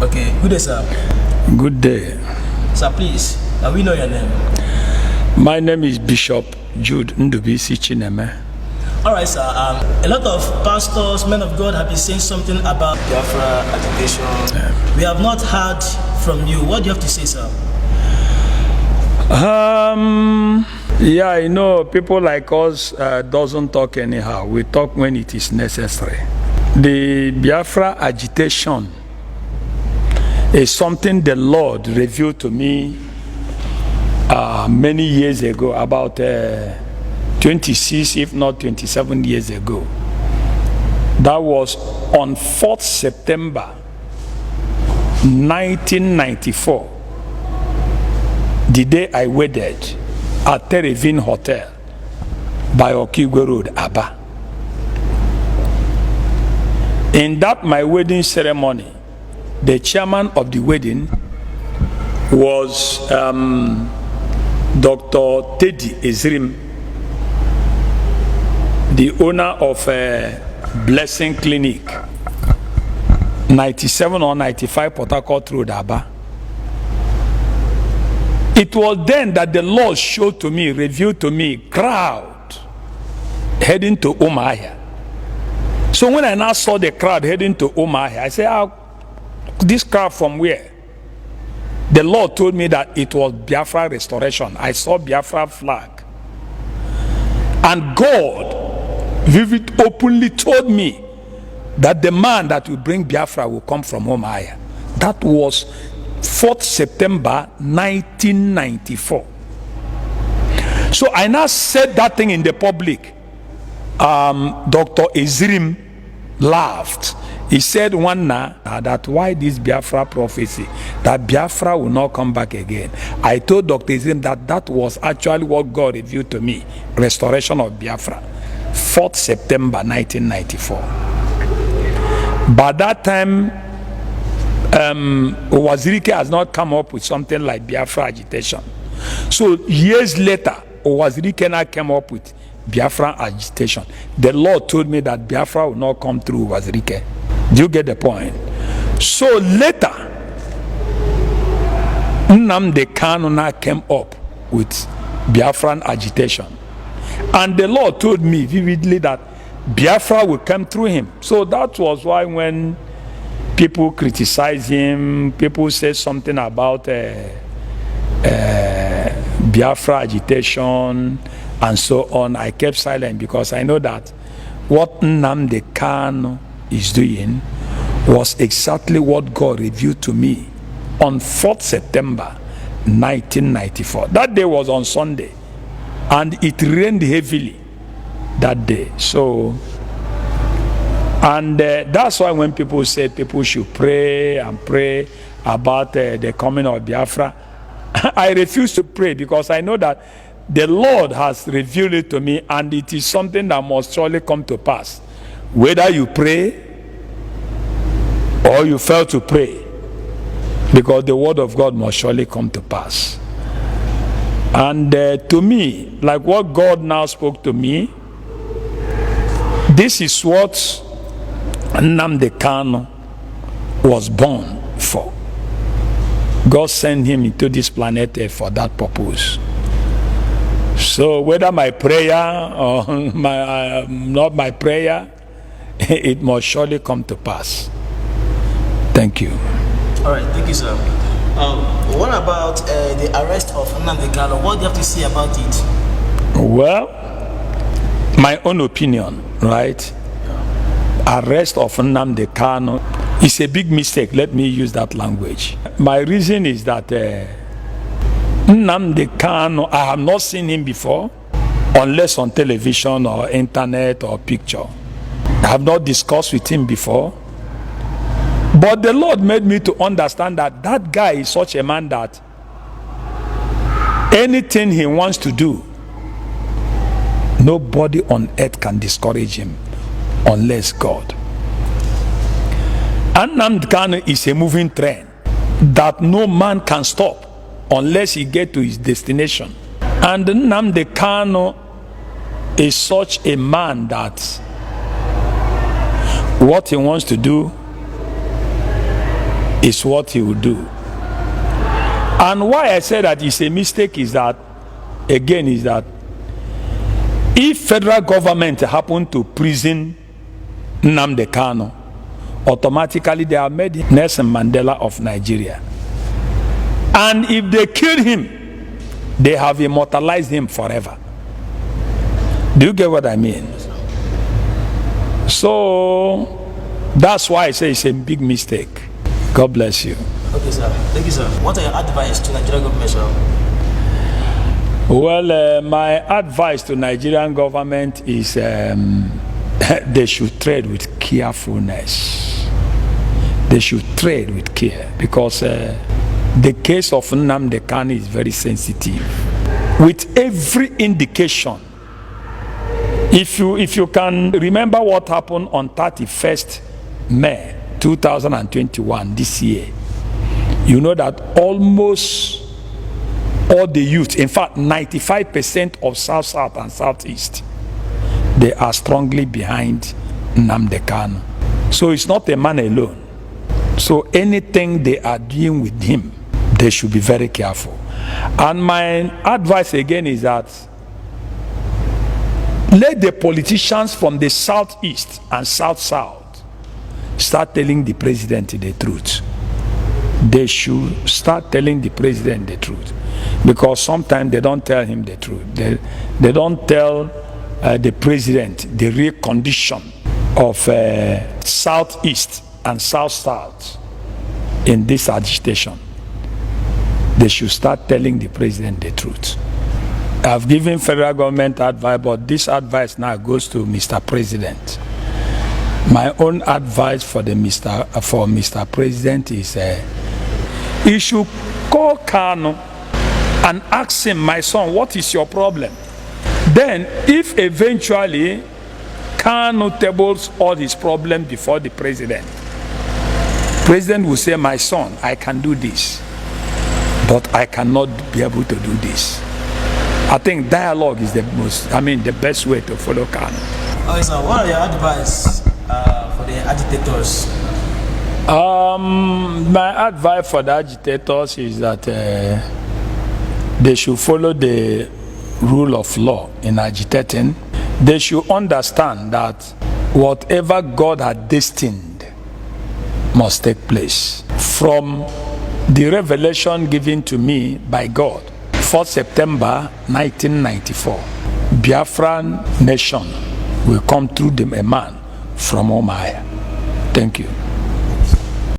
Okay, good day, sir. Good day. Sir, please, we know your name. My name is Bishop Jude Ndubisi Chineme. All right, sir. A lot of pastors, men of God, have been saying something about Biafra agitation. We have not heard from you. What do you have to say, sir? Yeah, you know, people like us doesn't talk anyhow. We talk when it is necessary. The Biafra agitation is something the Lord revealed to me many years ago, about 26, if not 27 years ago. That was on 4th September 1994, the day I wedded at Terevin Hotel by Okigwe Road, Aba. In that my wedding ceremony, the chairman of the wedding was Dr. Teddy Ezrim, the owner of Blessing Clinic, 97 or 95 Port Harcourt Road, Aba. It was then that the Lord showed to me, revealed to me, crowd heading to Umuahia. So when I now saw the crowd heading to Umuahia, I said, this crowd from where? The Lord told me that it was Biafra restoration. I saw Biafra flag. And God openly told me that the man that will bring Biafra will come from Umuahia. That was 4th September 1994. So I now said that thing in the public. Dr. Ezrim laughed. He said one night that why this Biafra prophecy, that Biafra will not come back again. I told Dr. Ezrim that was actually what God revealed to me, restoration of Biafra, 4th September 1994. By that time, Owazirike has not come up with something like Biafra agitation. So years later, Owazirike now came up with Biafra agitation. The Lord told me that Biafra will not come through Owazirike. Do you get the point? So later, Nnamdi Kanu now came up with Biafran agitation. And the Lord told me vividly that Biafra will come through him. So that was why when people criticize him, people say something about Biafra agitation and so on, I kept silent because I know that what Nnamdi Kanu is doing was exactly what God revealed to me on 4th September 1994. That day was on Sunday and it rained heavily that day. So and that's why when people say people should pray and pray about the coming of Biafra, I refuse to pray because I know that the Lord has revealed it to me and it is something that must surely come to pass. Whether you pray or you fail to pray, because the word of God must surely come to pass. And to me, like what God now spoke to me, this is what Nnamdi Kanu was born for. God sent him into this planet for that purpose. So whether my prayer or not my prayer, it must surely come to pass. Thank you. All right, thank you, sir. What about the arrest of Nnamdi Kanu? What do you have to say about it? Well, my own opinion, right? Arrest of Nnamdi Kanu is a big mistake. Let me use that language. My reason is that Nnamdi Kanu, I have not seen him before, unless on television or internet or picture. I have not discussed with him before. But the Lord made me to understand that that guy is such a man that anything he wants to do, nobody on earth can discourage him unless God. And Nnamdi Kanu is a moving train that no man can stop unless he gets to his destination. And Nnamdi Kanu is such a man that what he wants to do, is what he will do. And why I say that it's a mistake is that, again, is that if federal government happen to prison Nnamdi Kanu, automatically they have made him Nelson Mandela of Nigeria. And if they kill him, they have immortalized him forever. Do you get what I mean? So that's why I say it's a big mistake. God bless you. Okay, sir. Thank you, sir. What are your advice to Nigerian government, sir? Well, my advice to Nigerian government is they should tread with carefulness. They should tread with care, because the case of Nnamdi Kanu is very sensitive. With every indication, if you can remember what happened on 31st May 2021, this year, you know that almost all the youth, in fact 95% of South and Southeast, they are strongly behind Nnamdi Kanu. So it's not a man alone. So anything they are doing with him, they should be very careful. And my advice again is that let the politicians from the Southeast and South start telling the president the truth. They should start telling the president the truth, because sometimes they don't tell him the truth. They don't tell the president the real condition of Southeast and South in this agitation. They should start telling the president the truth. I've given federal government advice, but this advice now goes to Mr. President. My own advice for Mr. President is he should call Kanu and ask him, my son, what is your problem? Then, if eventually Kanu tables all his problems before the president will say, my son, I can do this, but I cannot be able to do this. I think dialogue is the best way to follow Kanu. Okay, so what are your advice for the agitators? My advice for the agitators is that they should follow the rule of law in agitating. They should understand that whatever God had destined must take place. From the revelation given to me by God, 4th September 1994, Biafran nation will come through a man from Omaya. Thank you.